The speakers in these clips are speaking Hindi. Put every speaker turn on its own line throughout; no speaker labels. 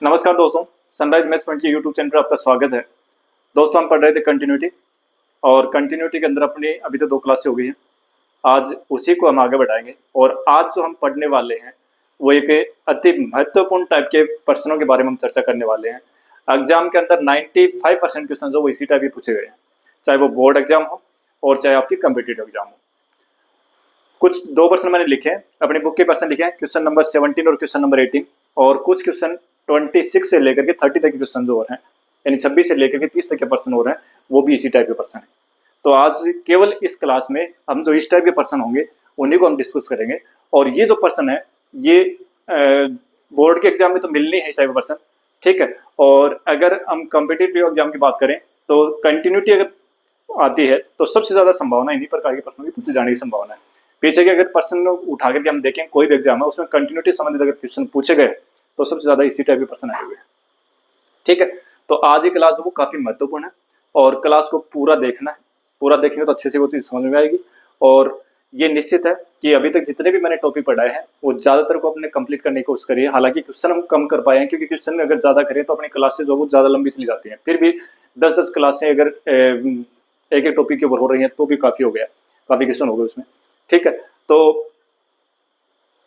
नमस्कार दोस्तों, सनराइज मैथ्स पॉइंट के यूट्यूब चैनल पर आपका स्वागत है। दोस्तों, हम पढ़ रहे थे कंटिन्यूटी और कंटिन्यूटी के अंदर अपनी अभी तो 2 क्लासें हो गई हैं। आज उसी को हम आगे बढ़ाएंगे और आज जो हम पढ़ने वाले हैं वो एक अति महत्वपूर्ण टाइप के प्रश्नों के बारे में हम चर्चा करने वाले हैं। एग्जाम के अंदर 95% क्वेश्चन जो वो इसी टाइप के पूछे गए हैं, चाहे वो बोर्ड एग्जाम हो और चाहे आपकी कम्पिटिटिव एग्जाम हो। कुछ 2 प्रश्न मैंने लिखे हैं, अपनी बुक के प्रश्न लिखे हैं, क्वेश्चन नंबर 17 और क्वेश्चन नंबर 18, और कुछ क्वेश्चन 26 से लेकर के 30 तक के क्वेश्चन जो हो रहे हैं, यानी 26 से लेकर के 30 तक के प्रश्न हो रहे हैं, वो भी इसी टाइप के प्रश्न हैं। तो आज केवल इस क्लास में हम जो इस टाइप के प्रश्न होंगे उन्हीं को हम डिस्कस करेंगे। और ये जो प्रश्न है ये बोर्ड के एग्जाम में तो मिलने हैं इस टाइप के प्रश्न, ठीक है। और अगर हम कॉम्पिटिटिव एग्जाम की बात करें तो कंटिन्यूटी अगर आती है तो सबसे ज्यादा संभावना इन्हीं प्रकार के प्रश्नों की पूछे जाने की संभावना है। पीछे के अगर प्रश्न उठा करके हम देखें, कोई भी एग्जाम है उसमें कंटिन्यूटी संबंधित अगर क्वेश्चन पूछे गए तो सबसे ज्यादा इसी टाइप के प्रश्न आए हुए हैं, ठीक है। तो आज की क्लास वो काफी महत्वपूर्ण है और क्लास को पूरा देखना है। पूरा देखेंगे तो अच्छे से वो चीज समझ में आएगी। और ये निश्चित है कि अभी तक जितने भी मैंने टॉपिक पढ़ाए हैं वो ज्यादातर को अपने कंप्लीट करने की कोशिश करी है। हालांकि क्वेश्चन हम कम कर पाए हैं, क्योंकि क्वेश्चन में अगर ज्यादा करें तो अपनी क्लासेस जो वो ज्यादा लंबी चली जाती हैं। फिर भी 10-10 क्लासें अगर एक एक टॉपिक के ऊपर हो रही हैं तो भी काफी हो गया, काफी क्वेश्चन हो गए उसमें, ठीक है। तो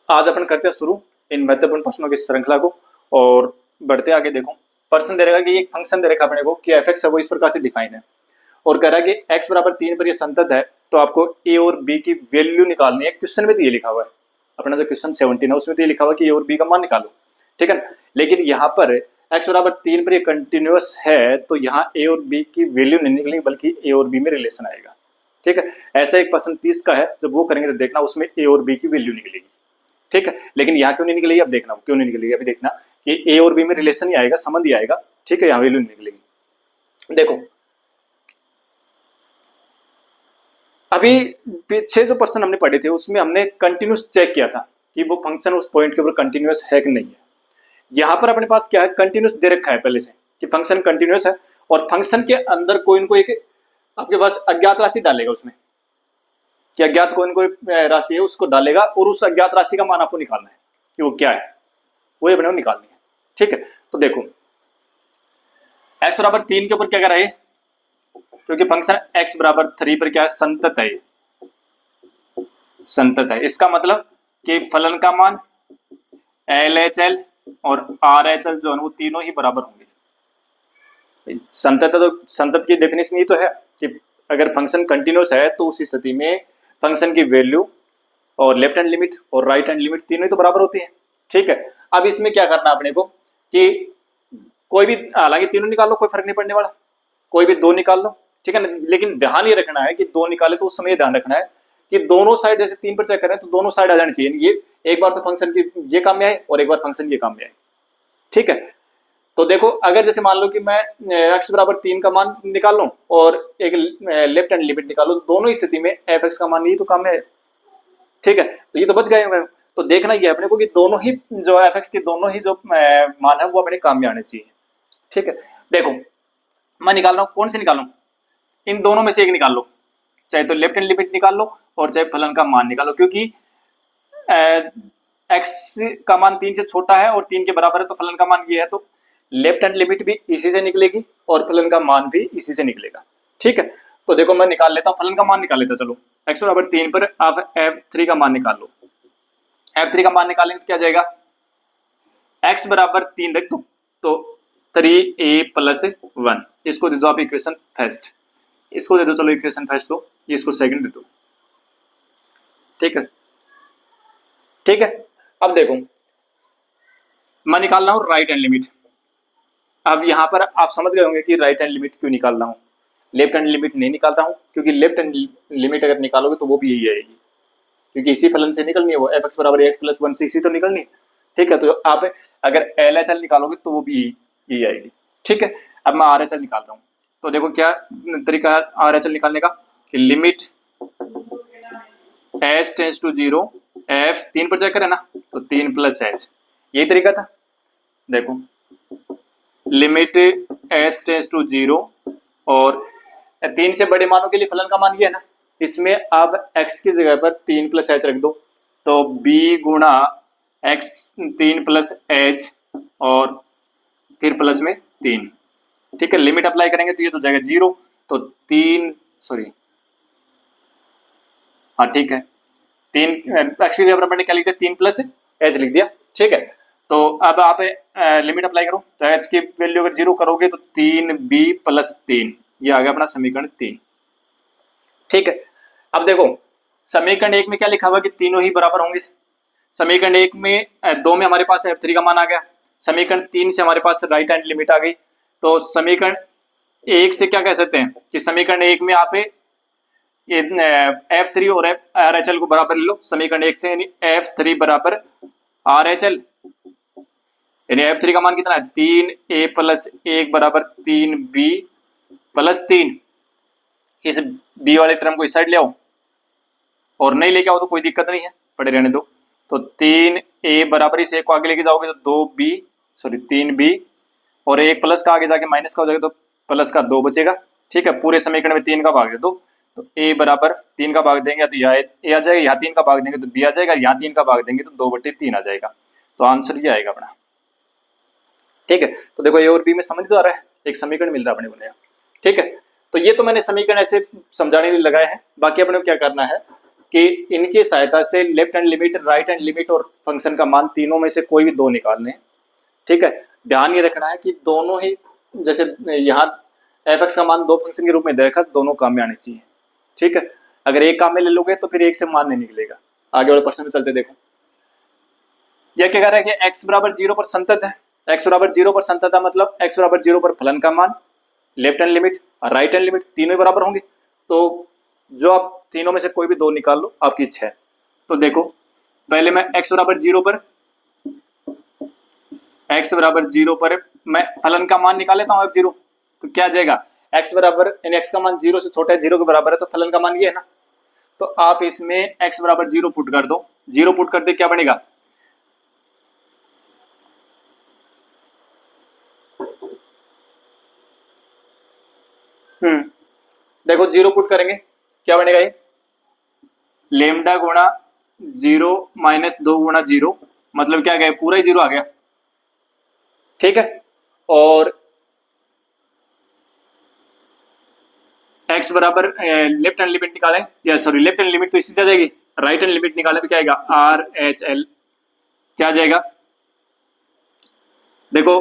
आज अपन करते हैं शुरू इन महत्वपूर्ण प्रश्नों की श्रृंखला को और बढ़ते आगे। देखो, प्रश्न दे रखा कि एक फंक्शन दे रखा अपने को कि एफ एक्स है वो इस प्रकार से डिफाइन है और कह रहा है कि x बराबर 3 पर ये संतत है, तो आपको a और b की वैल्यू निकालनी है। क्वेश्चन में तो ये लिखा हुआ है, अपना जो क्वेश्चन 17 है उसमें तो ये लिखा हुआ है कि a और b का मान निकालो, ठीक है ना। लेकिन यहाँ पर x बराबर 3 पर ये कंटिन्यूअस है तो यहाँ a और b की वैल्यू नहीं निकलेगी बल्कि a और b में रिलेशन आएगा, ठीक है। ऐसा एक प्रश्न 30 का है, जब वो करेंगे तो देखना उसमें a और b की वैल्यू निकलेगी, ठीक है। लेकिन यहाँ क्यों नहीं निकलेगी, अब देखना क्यों नहीं निकलेगी। अभी देखना कि a और b में रिलेशन ही आएगा, संबंध ही आएगा, ठीक है, यहाँ वैल्यू नहीं निकलेगी। देखो, अभी पीछे जो प्रश्न हमने पढ़े थे उसमें हमने कंटिन्यूस चेक किया था कि वो फंक्शन उस पॉइंट के ऊपर कंटिन्यूस है कि नहीं है। यहाँ पर अपने पास क्या है, कंटिन्यूस दे रखा है पहले से कि फंक्शन कंटिन्यूस है और फंक्शन के अंदर कोई न कोई एक आपके पास अज्ञात राशि डालेगा उसमें, कि अज्ञात कोई न कोई राशि है उसको डालेगा और उस अज्ञात राशि का मान आपको निकालना है कि वो क्या है, वो ये बने निकालनी है, ठीक है। तो देखो, x बराबर 3 के ऊपर क्या कर रहा है, क्योंकि फंक्शन x बराबर 3 पर क्या है, संतत है, संतत है। इसका मतलब कि फलन का मान LHL और RHL जो है वो तीनों ही बराबर होंगे। संतत है तो संतत की डेफिनेशन ये तो है कि अगर फंक्शन कंटिन्यूस है तो उस स्थिति में फंक्शन की वैल्यू और लेफ्ट हैंड लिमिट और राइट हैंड लिमिट तीनों ही तो बराबर होती है, ठीक है। अब इसमें क्या करना अपने को कि कोई भी, हालांकि तीनों निकाल लो कोई फर्क नहीं पड़ने वाला, कोई भी 2 निकाल लो, ठीक है ना। लेकिन ध्यान ये रखना है कि 2 निकाले तो उस समय ध्यान रखना है कि दोनों साइड, जैसे 3 पर चेक करें तो दोनों साइड आ जानी चाहिए। ये एक बार तो फंक्शन की ये काम में आए और एक बार फंक्शन ये काम में आए, ठीक है। तो देखो, अगर जैसे मान लो कि मैं x बराबर 3 का मान निकाल लूं और एक लेफ्ट हैंड लिमिट निकालो, दोनों स्थिति में एफ एक्स का मान ये तो काम में है, ठीक है। तो ये तो बच गए होंगे। तो देखना ये अपने को कि दोनों ही जो एफ एक्स के दोनों ही जो मान है वो अपने काम में आने चाहिए, ठीक है। देखो, मैं निकाल रहा हूं, कौन से निकालूं, इन दोनों में से एक निकाल लो, चाहे तो लेफ्ट हैंड लिमिट निकाल लो और चाहे फलन का मान निकालो, क्योंकि एक्स का मान 3 से छोटा है और 3 के बराबर है तो फलन का मान ये है, तो लेफ्ट हैंड लिमिट भी इसी से निकलेगी और फलन का मान भी इसी से निकलेगा, ठीक है। तो देखो, मैं निकाल लेता हूं, फलन का मान निकाल लेता, चलो x बराबर 3 पर आप f3 का मान निकाल लो। f3 का मान निकालेंगे तो क्या जाएगा, x बराबर 3 रख दो तो 3a + 1, इसको दे दो आप इक्वेशन फर्स्ट, इसको दे दो, चलो इक्वेशन फर्स्ट दो, इसको सेकंड दे दो, ठीक है, ठीक है। अब देखो, मैं निकाल रहा हूं राइट हैंड लिमिट। अब यहां पर आप समझ गए होंगे कि राइट हैंड लिमिट क्यों निकाल रहा हूं, लेफ्ट हैंड लिमिट नहीं निकाल रहा हूं, क्योंकि लेफ्ट हैंड लिमिट अगर निकालोगे तो वो भी यही आएगी, क्योंकि इसी फलन से निकलनी है, वो एफ एक्स बराबर एक्स प्लस 1 से इसी तो निकलनी है, ठीक है। तो आप अगर LHL निकालोगे तो वो भी यही आएगी, ठीक है। अब मैं RHL निकाल रहा हूं, तो देखो क्या तरीका है RHL निकालने का, कि limit h tends to 0, f 3 पर चेक करें ना तो 3 + h, यही तरीका था। देखो, लिमिट h टेंड्स टू 0 और 3 से बड़े मानों के लिए फलन का मान ये है ना, इसमें अब x की जगह पर 3 + h रख दो, तो b गुणा x 3 + h और फिर प्लस में 3। ठीक है, लिमिट अप्लाई करेंगे तो ये तो जाएगा 0, तो 3 सॉरी हाँ ठीक है 3 एक्स की जगह मैंने क्या लिख दिया 3 प्लस एच लिख दिया। ठीक है, तो अब आप लिमिट अप्लाई करो, तो एच की वैल्यू अगर 0 करोगे तो 3b प्लस 3, ये आ गया अपना समीकरण 3। ठीक है, अब देखो समीकरण 1 में क्या लिखा हुआ कि तीनों ही बराबर होंगे। समीकरण 1 में 2 में हमारे पास f3 का मान आ गया, समीकरण 3 से हमारे पास राइट हैंड लिमिट आ गई। तो समीकरण 1 से क्या कह सकते हैं कि समीकरण 1 में आप F3 और RHL को बराबर ले लो। समीकरण 1 से F3 बराबर RHL, यानी F3 का मान कितना है 3a प्लस 1 बराबर 3b प्लस 3। इस b वाले टर्म को इस साइड ले आओ, और नहीं लेके आओ तो कोई दिक्कत नहीं है, पड़े रहने दो। तो 3a बराबर इस 1 को आगे लेके जाओगे तो 3b, और 1 प्लस का आगे जाके माइनस का हो जाएगा तो प्लस का 2 बचेगा। ठीक है, पूरे समीकरण में 3 का भाग दे दो, तो a बराबर 3 का भाग देंगे तो यहाँ a आ जाएगा, यहाँ 3 का भाग देंगे तो b आ जाएगा, यहाँ 3 का भाग देंगे तो 2/3 आ जाएगा। तो आंसर ये आएगा अपना। ठीक है, तो देखो ए और बी में समझ तो आ रहा है, एक समीकरण मिल रहा है अपने को नया। ठीक है, तो ये तो मैंने समीकरण ऐसे समझाने के लिए लगाए हैं। बाकी अपने को क्या करना है कि इनकी सहायता से left hand limit, right hand limit और फंक्शन का मान तीनों में से कोई भी 2 निकालने हैं। ठीक है, ध्यान ये रखना है कि दोनों ही, जैसे यहाँ f(x) का मान 2 फंक्शन के रूप में दे रखा, दोनों काम में आने चाहिए। ठीक है, अगर एक काम में ले लोगे तो फिर एक से मान नहीं निकलेगा। आगे वाले प्रश्न में चलते देखो, यह क्या कह रहा है कि x बराबर 0 पर संतत है। x बराबर 0 पर संतत है मतलब x बराबर 0 पर फलन का मान, लेफ्ट हैंड लिमिट और राइट हैंड लिमिट तीनों ही बराबर होंगे। तो जो आप तीनों में से कोई भी 2 निकाल लो, आपकी इच्छा है। तो देखो पहले मैं x बराबर 0 पर मैं फलन का मान निकाल लेता हूँ f0। तो क्या आ जाएगा, x बराबर यानी x का मान 0 से छोटा है, 0 के बराबर है, तो फलन का मान ये है ना। तो आप इसमें x बराबर 0 पुट कर दो, 0 पुट कर दे क्या बनेगा, देखो 0 पुट करेंगे क्या बनेगा, ये लेमडा गुणा 0 माइनस 2 गुणा 0, मतलब क्या गया पूरा ही 0 आ गया। ठीक है, और x बराबर लेफ्ट हैंड लिमिट निकालें, या सॉरी लेफ्ट हैंड लिमिट तो इसी से आ जाएगी, राइट हैंड लिमिट निकालें तो क्या आएगा RHL, क्या आ जाएगा देखो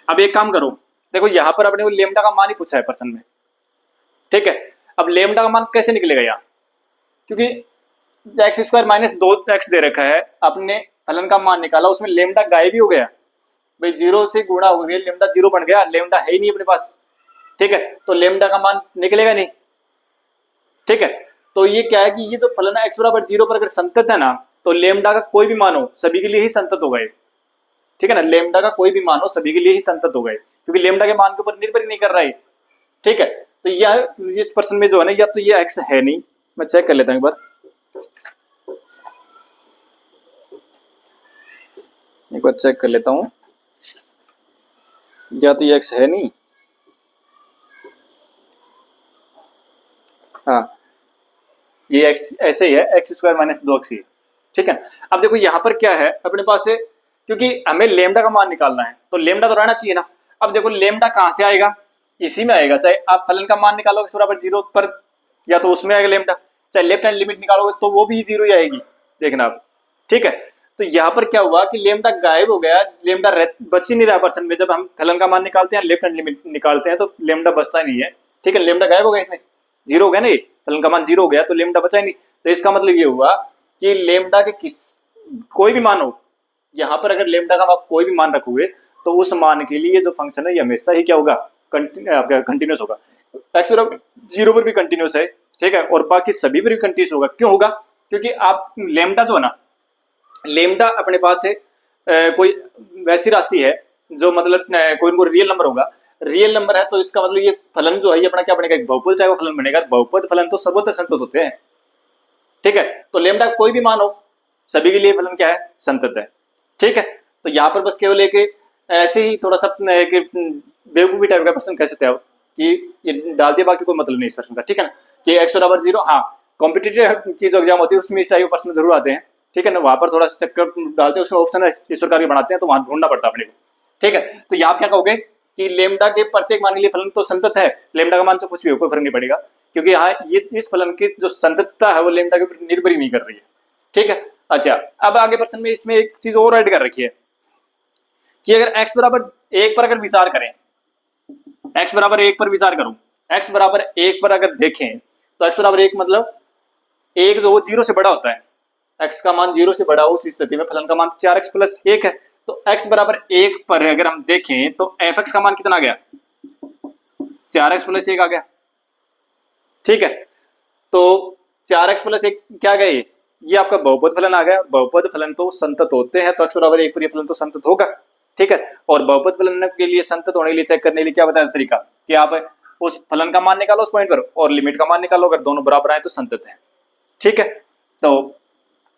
अब एक काम करो, देखो यहां पर अपने को लेमडा का मान ही पूछा है प्रश्न में। ठीक है, अब लेमडा का मान कैसे निकलेगा यहाँ, क्योंकि x² माइनस 2x दे रखा है, अपने फलन का मान निकाला, उसमें लेमडा गायब ही हो गया भाई, 0 से गुणा हो गया, लेमडा 0 बन गया, लेमडा है ही नहीं अपने पास। ठीक है, तो लेमडा का मान निकलेगा नहीं। ठीक है, तो ये क्या है कि ये जो फलन है x बराबर 0 पर अगर संतत है ना, तो लेमडा का कोई भी मान हो सभी के लिए ही संतत होगा। ठीक है ना, लेमडा का कोई भी मान हो सभी के लिए ही संतत होगा, क्योंकि लेमडा के मान के ऊपर निर्भर ही नहीं कर रहा है। ठीक है, तो यह इस प्रश्न में जो है ना, या तो ये x है नहीं, मैं चेक कर लेता हूं एक बार, चेक कर लेता हूं, या तो ये x है नहीं, हाँ ये x ऐसे ही है, x² माइनस 2x ही। ठीक है, अब देखो यहाँ पर क्या है अपने पास है, क्योंकि हमें लेमडा का मान निकालना है तो लेमडा तो रहना चाहिए ना। अब देखो लेमडा कहाँ से आएगा, इसी में आएगा, चाहे आप फलन का मान निकालोगे x बराबर 0 पर, या तो उसमें आएगा लेमडा, चाहे लेफ्ट हैंड लिमिट निकालोगे तो वो भी 0 ही आएगी, देखना आप। ठीक है, तो यहाँ पर क्या हुआ कि लेमडा गायब हो गया, लेमडा बच ही नहीं रहा पर्सन में। जब हम फलन का मान निकालते हैं, लेफ्ट हैंड लिमिट निकालते हैं, तो लेमडा बचता नहीं है। ठीक है, लेमडा गायब हो गया, इसमें 0 हो गया ना, ये फलन का मान 0 हो गया तो लेमडा बचा ही नहीं। तो इसका मतलब ये हुआ कि लेमडा के कोई भी मान हो, यहाँ पर अगर लेमडा का आप कोई भी मान रखोगे तो उस मान के लिए जो फंक्शन है ये हमेशा ही क्या होगा, कंटिन्यूस होगा। x बराबर 0 पर भी कंटिन्यूस है। ठीक है, और बाकी सभी पर भी कंटिन्यूस होगा। क्यों होगा, क्योंकि आप लेमडा जो है ना, लेमडा अपने पास है कोई वैसी राशि है जो मतलब कोई रियल नंबर होगा, रियल नंबर है, तो इसका मतलब ये फलन जो है ये अपना क्या बनेगा, एक बहुपद टाइप का फलन बनेगा। बहुपद फलन तो सर्वोत्तर संतत होते हैं। ठीक है, तो लेमडा कोई भी मान हो सभी के लिए फलन क्या है, संतत है। ठीक है, तो यहाँ पर बस केवल एक ऐसे ही थोड़ा सा बेवकूफी टाइप का प्रश्न कह सकते हैं कि ये डाल दिया, बाकी कोई मतलब नहीं इस प्रश्न का। ठीक है ना, कि x बराबर 0, हाँ कॉम्पिटिटिव की जो एग्जाम होती है उसमें इस टाइप के प्रश्न जरूर आते हैं। ठीक है ना, वहां पर थोड़ा सा चक्कर डालते हैं, उसमें ऑप्शन इस प्रकार के बनाते हैं, तो वहां ढूंढना पड़ता है अपने को। ठीक है, तो यहाँ क्या कहोगे कि लेमडा के प्रत्येक मान के लिए फलन तो संतत है, लेमडा का मान से कुछ भी हो कोई फर्क नहीं पड़ेगा, क्योंकि यहाँ ये इस फलन की जो संततता है वो लेमडा के ऊपर निर्भर ही नहीं कर रही है। ठीक है, अच्छा अब आगे प्रश्न में इसमें एक चीज और ऐड कर रखी है कि अगर x बराबर 1 पर अगर विचार करें, x बराबर 1 पर विचार करूं, x बराबर 1 पर अगर देखें तो x बराबर 1 मतलब 1 जो 0 से बड़ा होता है, x का मान 0 से बड़ा हो, उस स्थिति में फलन का मान 4x प्लस 1 है। तो x बराबर 1 पर अगर हम देखें तो fx का मान कितना आ गया, 4x प्लस 1 आ गया। ठीक है, तो 4x प्लस 1 क्या गया, ये आपका बहुपद फलन आ गया। बहुपद फलन तो संतत होते हैं, तो x बराबर 1 पर ये फलन तो संतत होगा। ठीक है, और बहुपद फलन के लिए संतत होने के लिए चेक करने के लिए क्या बताया तरीका कि आप उस फलन का मान निकालो उस पॉइंट पर और लिमिट का मान निकालो, अगर दोनों बराबर आए तो संतत है। ठीक है, तो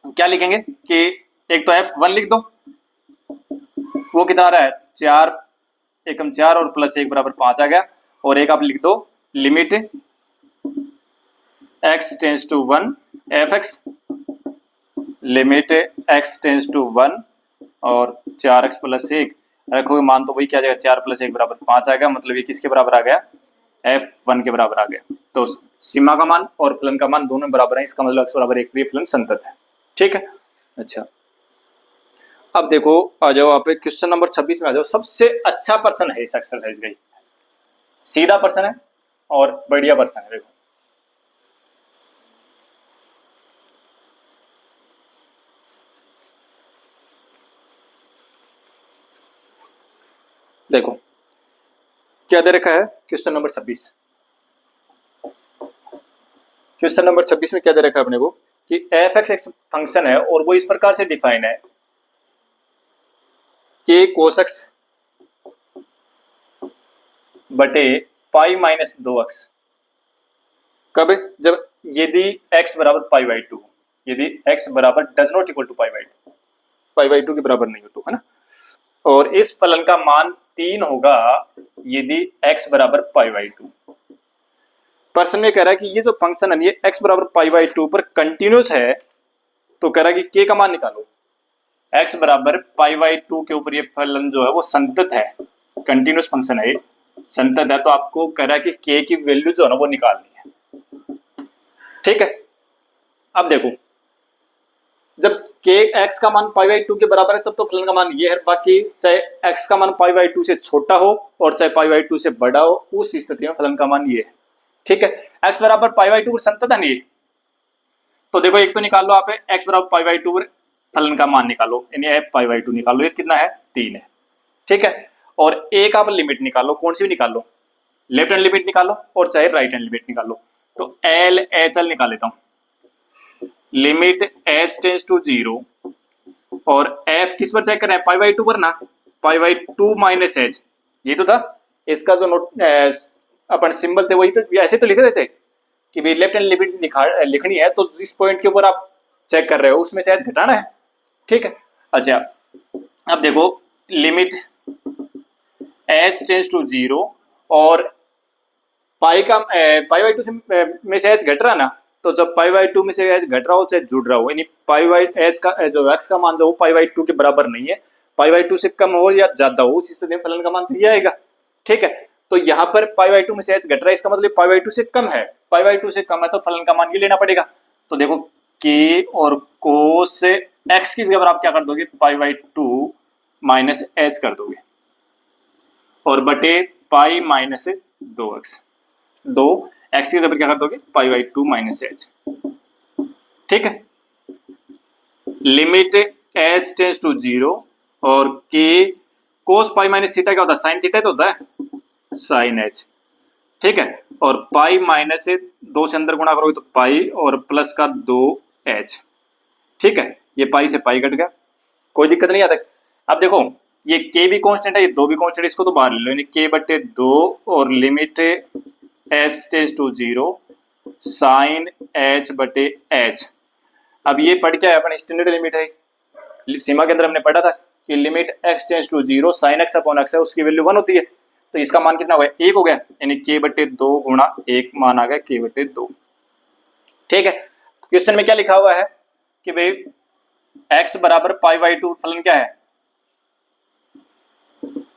क्या लिखेंगे कि एक तो f1 लिख दो, वो कितना आ रहा है 4 एकम 4 और प्लस 1 बराबर 5 आ गया, और एक आप लिख दो limit x tends to 1 fx, limit x tends to 1 और 4x प्लस 1 रखोगे मान तो वही क्या जाएगा 4 प्लस 1 बराबर 5 आ गया, मतलब ये किसके बराबर आ गया, f1 के बराबर आ गया। तो सीमा का मान और फलन का मान दोनों बराबर है, इसका मतलब x बराबर 1 पर ये फलन संतत है। ठीक है, अच्छा अब देखो आ जाओ आप क्वेश्चन नंबर 26 में आ जाओ। सबसे अच्छा प्रश्न है इस एक्सरसाइज का, सीधा प्रश्न है और बढ़िया प्रश्न है। देखो देखो क्या दे रखा है क्वेश्चन नंबर 26। क्वेश्चन नंबर 26 में क्या दे रखा है अपने को कि एफ एक्स एक फंक्शन है और वो इस प्रकार से डिफाइन है के कोस एक्स बटे पाई माइनस 2x। कब, जब यदि x बराबर पाई बाई 2, यदि x बराबर does not equal to pi by 2 के बराबर नहीं हो तो, है ना। और इस फलन का मान 3 होगा यदि x बराबर पाई बाई 2। प्रश्न में कह रहा है कि ये जो फंक्शन है ये x बराबर पाई बाई 2 पर कंटिन्यूस है, तो कह रहा है कि k का मान निकालो। x बराबर पाई बाई 2 के ऊपर ये फलन जो है वो संतत है, कंटिन्यूस फंक्शन है, संतत है, तो आपको कह रहा है कि k की वैल्यू जो है ना वो निकालनी है। ठीक है, अब देखो जब k x का मान पाई बाई 2 के बराबर है तब तो फलन का मान ये है, बाकी चाहे x का मान पाई बाई 2 से छोटा हो और चाहे पाई बाई 2 से बड़ा हो, उस स्थिति में फलन का मान ये है। ठीक है, x बराबर पाई बाई 2 संतत है नहीं, तो देखो एक तो निकाल लो आप x बराबर पाई बाई 2 फलन का मान निकालो, यानी f पाई बाई 2 निकालो, ये कितना है 3 है। ठीक है, और एक आप लिमिट निकालो, कौन सी भी निकाल लो, लेफ्ट हैंड लिमिट निकालो और चाहे राइट हैंड लिमिट निकालो। तो एल एच एल निकाल लेता हूं, लिमिट एच टेंस टू 0 और एफ किस पर चेक करना है पाई बाई 2 पर ना, पाई बाई 2 माइनस एच, ये तो था इसका जो नोट अपन सिंबल थे वही तो, ऐसे तो लिख रहे थे कि भाई लेफ्ट हैंड लिमिट लिखनी है, तो जिस पॉइंट के ऊपर आप चेक कर रहे हो उसमें से एच घटाना है। ठीक है, अच्छा अब देखो लिमिट एच टेंस टू 0 और पाई का पाई बाई 2 से में से एच घट रहा ना, तो जब पाई बाई 2 में से एच घट रहा हो चाहे जुड़ रहा हो, यानी पाई बाई एच का जो एक्स का मान जो हो पाई बाई 2 के बराबर नहीं है, पाई बाई 2 से कम हो या ज्यादा हो, उस स्थिति में फलन का मान तो ये आएगा। ठीक है, तो यहाँ पर पाई बाई 2 में से एच घट रहा है, इसका मतलब पाई बाई 2 से कम है, पाई बाई 2 से कम है तो फलन का मान ये लेना पड़ेगा। तो देखो के और कोस एक्स की जगह पर आप क्या कर दोगे पाई बाई 2 माइनस एच कर दोगे और बटे पाई माइनस 2x, 2 एक्स की जगह क्या कर दोगे पाई बाई 2 माइनस एच। ठीक है, लिमिट एच टेंस टू 0 और के कोस पाई माइनस थीटा क्या होता है साइन थीटा तो होता है साइन एच। ठीक है, और पाई माइनस 2 से अंदर गुणा करोगे तो पाई और प्लस का 2h। ठीक है, ये पाई से पाई कट गया, कोई दिक्कत नहीं आता। अब देखो ये k भी कांस्टेंट है, ये 2 भी कांस्टेंट, इसको तो बाहर ले लो, यानी k बटे 2 और limit h tends to 0 sine h बटे h। अब ये पढ़ क्या है अपन, स्टैंडर्ड लिमिट है, सीमा के अंदर हमने पढ़ा था कि limit x tends to 0 sine x upon x है, उसकी वैल्यू 1 होती है, तो इसका मान कितना हुआ 1 हो गया, यानी k बटे 2 गुणा 1 मान आ गया k बटे 2। ठीक है, क्वेश्चन में क्या लिखा हुआ है कि भाई x बराबर पाई बाई टू फलन क्या है,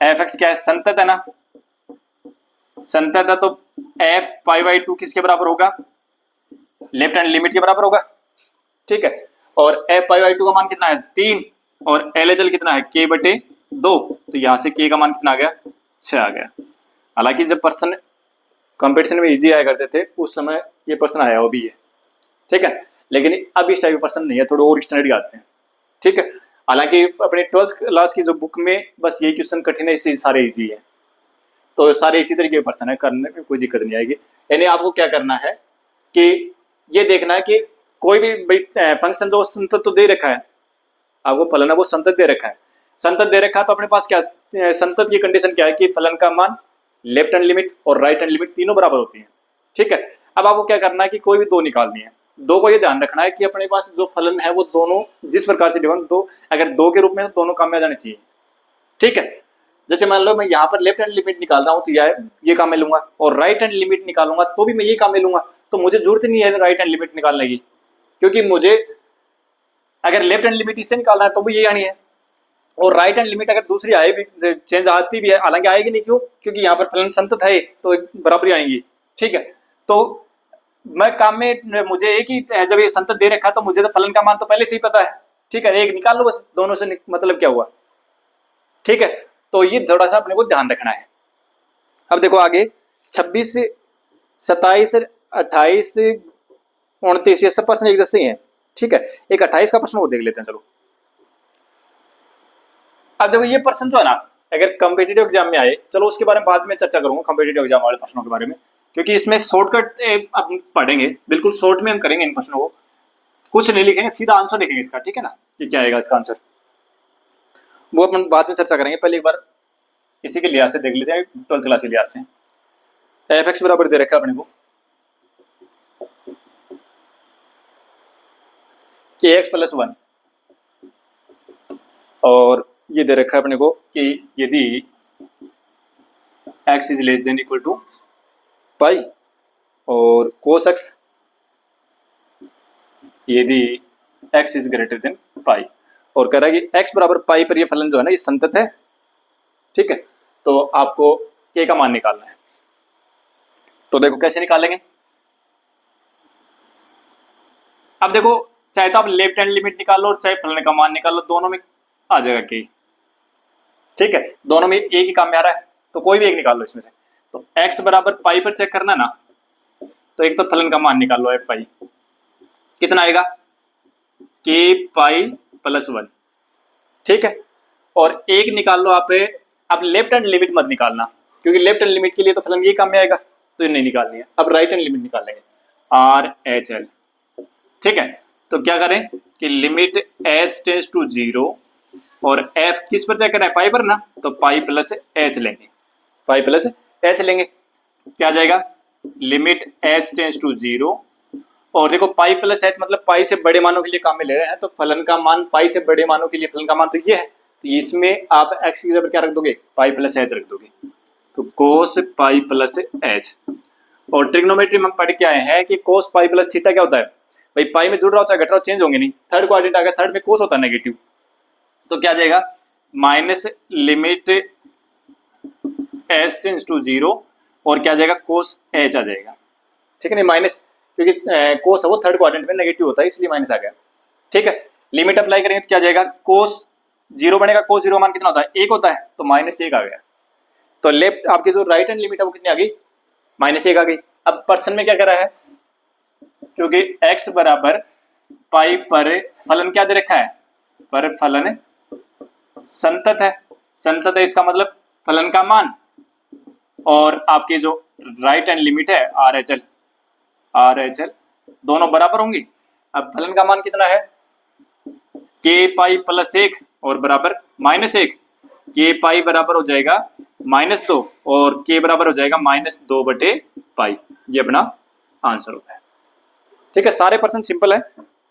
एफ एक्स क्या है, संतत है ना, संतत है तो एफ पाई बाई टू किसके बराबर होगा, लेफ्ट हैंड लिमिट के बराबर होगा, ठीक है। और एफ पाई बाई टू का मान कितना है 3 और एल एच एल कितना है के बटे 2, तो यहां से के का मान कितना आ गया 6 आ गया। हालांकि जब पर्सन कंपटीशन में इजी आया करते थे उस समय ये पर्सन आया वो भी है, ठीक है, लेकिन अब इस टाइप के पर्सन नहीं है, थोड़े और स्टैंडर्ड के आते हैं, ठीक है। हालांकि अपने 12th क्लास की जो बुक में बस ये क्वेश्चन कठिन है, इससे सारे इजी है, तो सारे इसी तरीके के पर्सन है, करने में कोई दिक्कत नहीं आएगी। यानी आपको क्या करना है कि ये देखना है कि कोई भी फंक्शन जो संतत तो दे रखा है, आपको फलन है वो संतत दे रखा है, संतत दे रखा है तो अपने पास क्या संतत की कंडीशन क्या है कि फलन का मान लेफ्ट हैंड लिमिट और राइट हैंड लिमिट तीनों बराबर होती है, ठीक है। अब आपको क्या करना है कि कोई भी दो निकालनी है, दो को ये ध्यान रखना है कि अपने पास जो फलन है वो दोनों जिस प्रकार से डिफाइन दो, अगर दो के रूप में तो दोनों काम में आ जाने चाहिए, ठीक है। जैसे मान लो मैं यहाँ पर लेफ्ट हैंड लिमिट निकाल रहा हूँ तो ये काम में लूंगा, और राइट हैंड लिमिट निकालूंगा तो भी मैं ये काम में लूंगा, तो मुझे जरूरत नहीं है राइट हैंड लिमिट निकालने की, क्योंकि मुझे अगर लेफ्ट हैंड लिमिट इससे निकालना है तो भी ये आनी है, और राइट हैंड लिमिट अगर दूसरी आए भी चेंज आती भी है, हालांकि आएगी नहीं, क्यों, क्योंकि यहाँ पर फलन संतत है तो बराबरी आएंगी, ठीक है। तो मैं काम में मुझे एक ही जब ये संतत दे रखा तो मुझे तो फलन का मान तो पहले से ही पता है, ठीक है, एक निकाल लो बस, दोनों से मतलब क्या हुआ, ठीक है। तो ये थोड़ा सा अपने को ध्यान रखना है। अब देखो आगे 26 27 28 29 ये सब प्रश्न एक जैसे ही हैं, ठीक है। एक 28 का प्रश्न और देख लेते हैं, चलो। अब देखो ये प्रश्न जो है ना, अगर कॉम्पिटिटिव एग्जाम में आए, चलो उसके बारे में बाद में चर्चा करूंगा कॉम्पिटिटिव एग्जाम वाले प्रश्नों के बारे में, क्योंकि इसमें शॉर्टकट हम पढ़ेंगे, बिल्कुल शॉर्ट में हम करेंगे इन प्रश्नों को, कुछ नहीं लिखेंगे, सीधा आंसर लिखेंगे इसका, ठीक है ना, कि क्या आएगा इसका आंसर, वो अपन बाद में चर्चा करेंगे। पहले एक बार इसी के लिहाज से देख लेते हैं, 12th क्लास के लिहाज से। एफ एक्स बराबर दे रखा है अपने को के एक्स प्लस 1, और ये दे रखा है अपने को कि यदि x is less than equal to pi और कोस x यदि x is greater than pi, और कह रहा है कि x बराबर पाई पर ये फलन जो है ना ये संतत है, ठीक है। तो आपको k का मान निकालना है, तो देखो कैसे निकालेंगे। अब देखो चाहे तो आप लेफ्ट हैंड लिमिट निकालो और चाहे फलन का मान निकालो, दोनों में आ जाएगा k, ठीक है, दोनों में एक ही काम में आ रहा है, तो कोई भी एक निकाल लो इसमें से। तो x बराबर पाई पर चेक करना ना, तो एक तो फलन का मान निकाल लो एफ पाई, कितना आएगा k पाई प्लस 1, ठीक है। और एक निकाल लो आप, अब लेफ्ट हैंड लिमिट मत निकालना, क्योंकि लेफ्ट हैंड लिमिट के लिए तो फलन ये काम में आएगा, तो ये नहीं निकालनी है। अब राइट हैंड लिमिट निकाल लेंगे आर एच एल, ठीक है। तो क्या करें कि लिमिट एस टेंस टू 0 और एफ किस पर चेक करना है, पाई पर ना, तो पाई प्लस एच लेंगे, पाई प्लस एच लेंगे, क्या जाएगा लिमिट एस टेंस टू 0, और देखो पाई प्लस एच मतलब पाई से बड़े मानों के लिए काम में ले रहे हैं, तो फलन का मान पाई से बड़े मानों के लिए फलन का मान तो ये है, तो इसमें आप एक्स की जगह क्या रख दोगे, पाई प्लस एच रख दोगे, तो कोस पाई प्लस एच। और ट्रिग्नोमेट्री में हम पढ़ के आए हैं कि कोस पाई प्लस थीटा क्या होता है, भाई पाई में जुड़ रहा हो चाहे घट रहा हो चेंज होंगे नहीं, थर्ड क्वाड्रेंट आ गया, थर्ड में कोस होता है नेगेटिव, तो क्या जाएगा minus limit s tends to 0 और क्या जाएगा कोस एच आ जाएगा, ठीक है, नहीं माइनस, क्योंकि कोस है वो थर्ड क्वाड्रेंट में नेगेटिव होता है इसलिए माइनस आ गया, ठीक है। लिमिट अप्लाई करेंगे तो क्या जाएगा कोस 0 बनेगा, कोस 0 मान कितना होता है 1 होता है, तो -1 आ गया। तो लेफ्ट आपकी जो राइट हैंड लिमिट है वो कितनी आ गई -1 आ गई। अब पर्सन में क्या कर रहा है, क्योंकि x बराबर पाई पर फलन क्या दे रखा है, पर फलन संतत है, संतत है इसका मतलब फलन का मान, और आपकी जो राइट हैंड लिमिट है आर एच एल दोनों बराबर होंगी। अब फलन का मान कितना है के पाई प्लस 1 और बराबर -1, के पाई बराबर हो जाएगा -2 और के बराबर हो जाएगा -2 बटे पाई, ये अपना आंसर होता है, ठीक है। सारे प्रश्न सिंपल है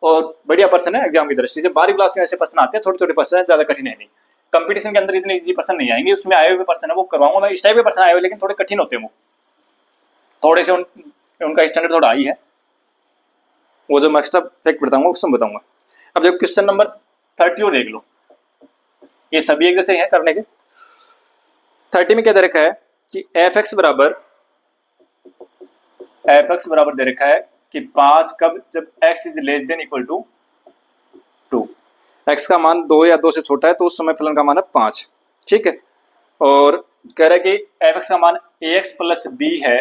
और बढ़िया प्रश्न है एग्जाम की दृष्टि से, 12वीं क्लास में ऐसे प्रश्न आते हैं, छोटे छोटे प्रश्न है, ज्यादा कठिन है नहीं। कंपटीशन के अंदर इतने इजी प्रश्न नहीं आएंगे, उसमें आए हुए प्रश्न है वो करवाऊंगा मैं, इस टाइप के प्रश्न आए हुए लेकिन थोड़े कठिन होते हैं, वो थोड़े से उनका स्टैंडर्ड थोड़ा हाई है, वो जो मैं एक्स्ट्रा फैक्ट बताऊंगा उसमें बताऊंगा। अब देखो क्वेश्चन नंबर 30 देख लो, ये सभी एक जैसे हैं करने के। 30 में क्या दे रखा है कि एफ एक्स बराबर दे रखा है कि 5 कब, जब x is less than equal to 2, x का मान 2 या 2 से छोटा है तो उस समय फलन का मान है 5। ठीक है, और कह रहा है कि एफ एक्स का मान ax प्लस बी है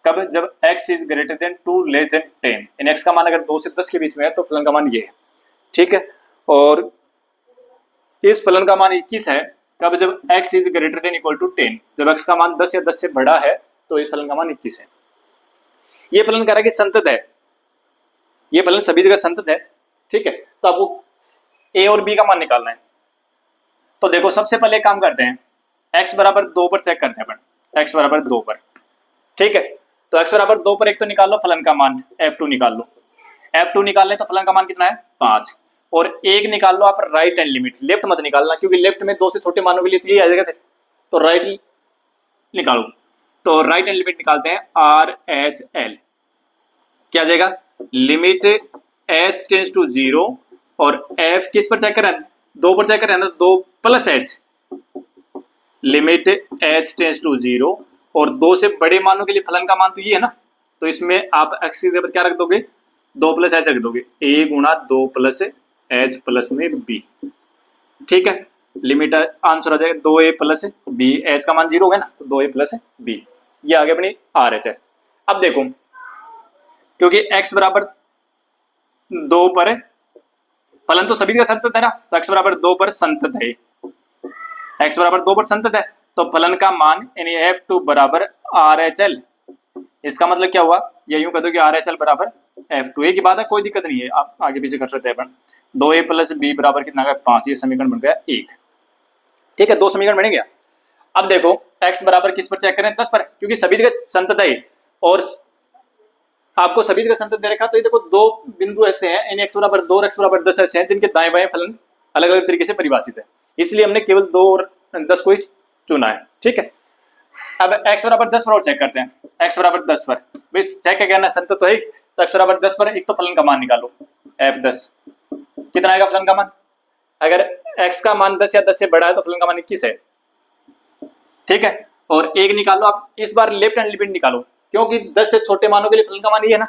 कब, जब x is greater then 2 less than 10, in x का मान अगर 2 से 10 के बीच में है तो फलन का मान ये है। ठीक है, और इस फलन का मान 21 है कब, जब x is greater than equal to 10, जब x का मान 10 या 10 से बड़ा है तो इस फलन का मान 21 है। ये फलन कह रहा है कि संतत है, ये फलन सभी जगह संतत है। ठीक है, तो आपको a और b का मान निकालना है। तो देखो सबसे पहले काम करते हैं, x बराबर 2 पर चेक करते हैं अपन, x बराबर 2 पर। ठीक है, तो x बराबर 2 पर एक तो निकाल लो फलन का मान f2 निकाल लो, f2 निकाल ले तो फलन का मान कितना है 5, और एक निकाल लो आप राइट हैंड लिमिट, लेफ्ट मत निकालना क्योंकि लेफ्ट में 2 से छोटे मानों के लिए तो ये आ जाएगा फिर, तो राइट निकालो। तो राइट हैंड लिमिट निकालते हैं आर एच एल, क्या आ जाएगा, लिमिट एच टेंस टू 0 और एफ किस पर चेक करें, 2 पर चेक करें ना, 2 plus H, limit H tends to 0 और 2 से बड़े मानों के लिए फलन का मान तो ये है ना, तो इसमें आप एक्स की जगह क्या रख दोगे, 2 प्लस एच रख दोगे, a गुणा 2 प्लस एच प्लस में b। ठीक है, लिमिट आंसर आ जाएगा 2a प्लस b, एच का मान 0 हो गया ना, तो 2a प्लस b, ये आ गया अपनी आर एच है। अब देखो क्योंकि x बराबर 2 पर फलन तो सभी का संतत है ना, तो x बराबर 2 पर संतत है, x बराबर 2 पर संतत है तो फलन का मान यानी f2 बराबर आर एच एल। इसका मतलब क्या हुआ, ये यूं कह दो कि आर एच एल बराबर f2, एक ही बात है, कोई दिक्कत नहीं है, आप आगे पीछे कर सकते हैं अपन। 2a प्लस b बराबर कितना गया 5, ये समीकरण बन गया 1। ठीक है, 2 समीकरण बन गया। अब देखो x बराबर किस पर चेक करें, 10 पर, क्योंकि सभी जगह संतत है और आपको सभी जगह संतत दे रखा, तो ये देखो 2 बिंदु ऐसे हैं, यानी x बराबर 2 और x बराबर 10 ऐसे हैं जिनके दाएं बाएं फलन अलग अलग तरीके से परिभाषित है, इसलिए हमने केवल 2 और 10 को ही चुना है। ठीक है, अब x बराबर 10 पर और चेक करते हैं, x बराबर 10 पर भाई चेक क्या करना है, संतत तो है, तो x बराबर 10 पर एक तो फलन का मान निकालो f10, कितना आएगा फलन का मान, अगर x का मान 10 या 10 से बड़ा है तो फलन का मान 21 है। ठीक है, और एक निकालो आप, इस बार लेफ्ट हैंड लिमिट निकालो क्योंकि 10 से छोटे मानों के लिए फलन का मान ये है ना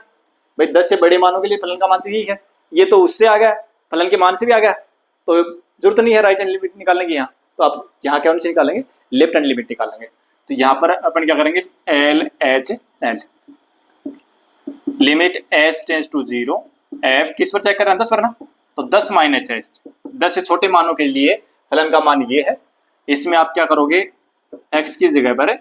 भाई, 10 से बड़े मानों के लिए फलन का मान तो यही है, ये तो उससे आ गया, फलन के मान से भी आ गया, तो जरूरत नहीं है राइट हैंड लिमिट निकालने की यहाँ, तो आप यहाँ क्या से निकालेंगे, लेफ्ट हैंड लिमिट निकालेंगे। तो यहाँ पर अपन क्या करेंगे, L H L, limit H tends to 0, F किस पर चेक कर रहे हैं 10 पर ना, तो 10 माइनस एच, 10 से छोटे मानों के लिए फलन का मान ये है। इसमें आप क्या करोगे, x की जगह पर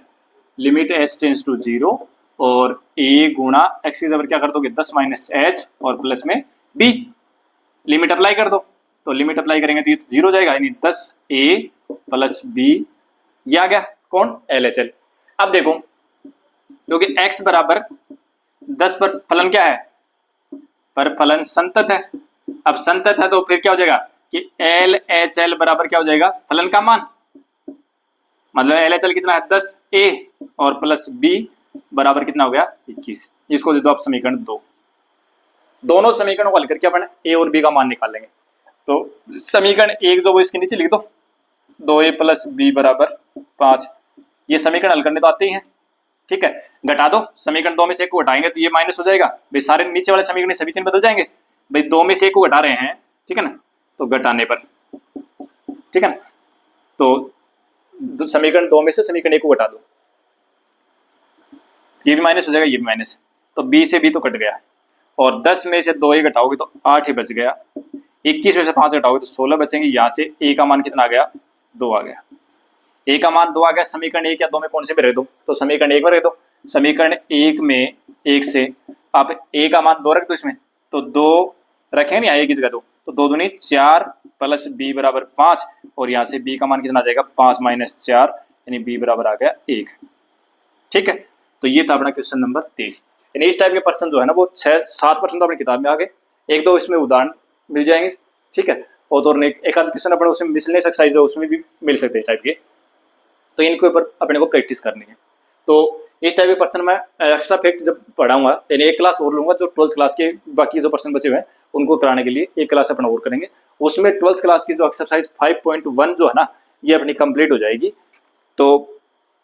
लिमिट एच टेंस टू 0 और a गुणा x की जगह क्या कर दोगे 10 माइनस एच और प्लस में b, लिमिट अप्लाई कर दो, तो लिमिट अप्लाई करेंगे तो ये तो 0 हो जाएगा, यानी 10a प्लस b, ये आ गया कौन, LHL। अब देखो क्योंकि x बराबर 10 पर फलन क्या है, पर फलन संतत है, अब संतत है तो फिर क्या हो जाएगा कि LHL बराबर क्या हो जाएगा, फलन का मान, मतलब LHL कितना है 10a और प्लस b बराबर कितना हो गया 21। इसको दे दो आप समीकरण 2, दोनों समीकरणों को हल करके अपन a और b का मान निकाल लेंगे। तो समीकरण 1 जो वो इसके नीचे लिख दो, 2a प्लस b बराबर 5, ये समीकरण हल करने तो आते ही हैं। ठीक है, घटा दो, समीकरण 2 में से 1 को घटाएंगे तो ये माइनस हो जाएगा भाई, सारे नीचे वाले समीकरण सभी चिन्ह बदल जाएंगे भाई, 2 में से 1 को घटा रहे हैं, ठीक है ना, तो घटाने पर, ठीक है ना, तो समीकरण 2 में से समीकरण 1 को घटा दो, ये भी माइनस हो जाएगा, ये भी माइनस, तो b से b तो कट गया, और 10 में से 2 ही घटाओगे तो 8 ही बच गया, 21 में से 5 घटाओगे तो 16 बचेंगे, यहाँ से a का मान कितना आ गया 2 आ गया, a का मान 2 आ गया, समीकरण 1 या 2 में कौन से पे रख दो, तो समीकरण 1 में रख दो, समीकरण 1 में 1 से आप a का मान 2 रख दो, इसमें तो 2 रखेंगे नहीं, a की जगह 2, तो 2 दूनी 4 प्लस b बराबर 5, और यहाँ से b का मान कितना आ जाएगा 5 माइनस 4, यानी b बराबर आ गया 1। ठीक है, तो ये था अपना क्वेश्चन नंबर 23। यानी इस टाइप के प्रश्न जो है ना वो 6-7% तो अपनी किताब में आ गए, 1-2 इसमें उदाहरण मिल जाएंगे। ठीक है, और तो एक आध क्वेश्चन अपने उसमें मिसलेनियस एक्सरसाइज है उसमें भी मिल सकते हैं इस टाइप के, तो इनके ऊपर अपने को प्रैक्टिस करनी है। तो इस टाइप के पर्सन मैं एक्स्ट्रा फैक्ट जब पढ़ाऊंगा, यानी एक क्लास और लूंगा, जो 12th क्लास के बाकी जो पर्सन बचे हुए हैं उनको कराने के लिए एक क्लास अपना और करेंगे, उसमें 12th क्लास की जो एक्सरसाइज 5.1 जो है ना, ये अपनी कंप्लीट हो जाएगी। तो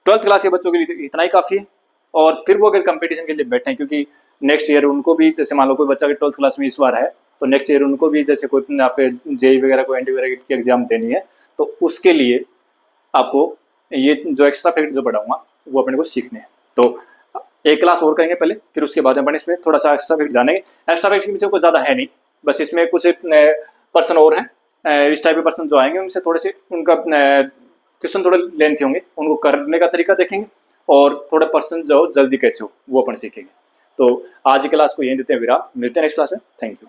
12th क्लास के बच्चों के लिए इतना ही काफ़ी है। और फिर वो अगर कंपटीशन के लिए बैठे, क्योंकि नेक्स्ट ईयर उनको भी, जैसे मान लो कोई बच्चा 12th क्लास में इस बार है, तो नेक्स्ट ईयर उनको भी जैसे कोई यहाँ पे जेई वगैरह को एनडी वगैरह की एग्जाम देनी है, तो उसके लिए आपको ये जो एक्स्ट्रा फैक्ट जो पढ़ाऊंगा वो अपने को सीखने हैं। तो एक क्लास और करेंगे पहले, फिर उसके बाद अपन इसमें थोड़ा सा एक्स्ट्रा फैक्ट जानेंगे। एक्स्ट्रा फैक्ट के पीछे कुछ ज़्यादा है नहीं, बस इसमें कुछ पर्सन और हैं, इस टाइप के पर्सन जो आएंगे उनसे थोड़े से उनका क्वेश्चन थोड़े लेंथी होंगे, उनको करने का तरीका देखेंगे, और थोड़े पर्सन जो जल्दी कैसे हो वो अपन सीखेंगे। तो आज की क्लास को यहीं देते हैं विराम, मिलते हैं नेक्स्ट क्लास में। Thank you.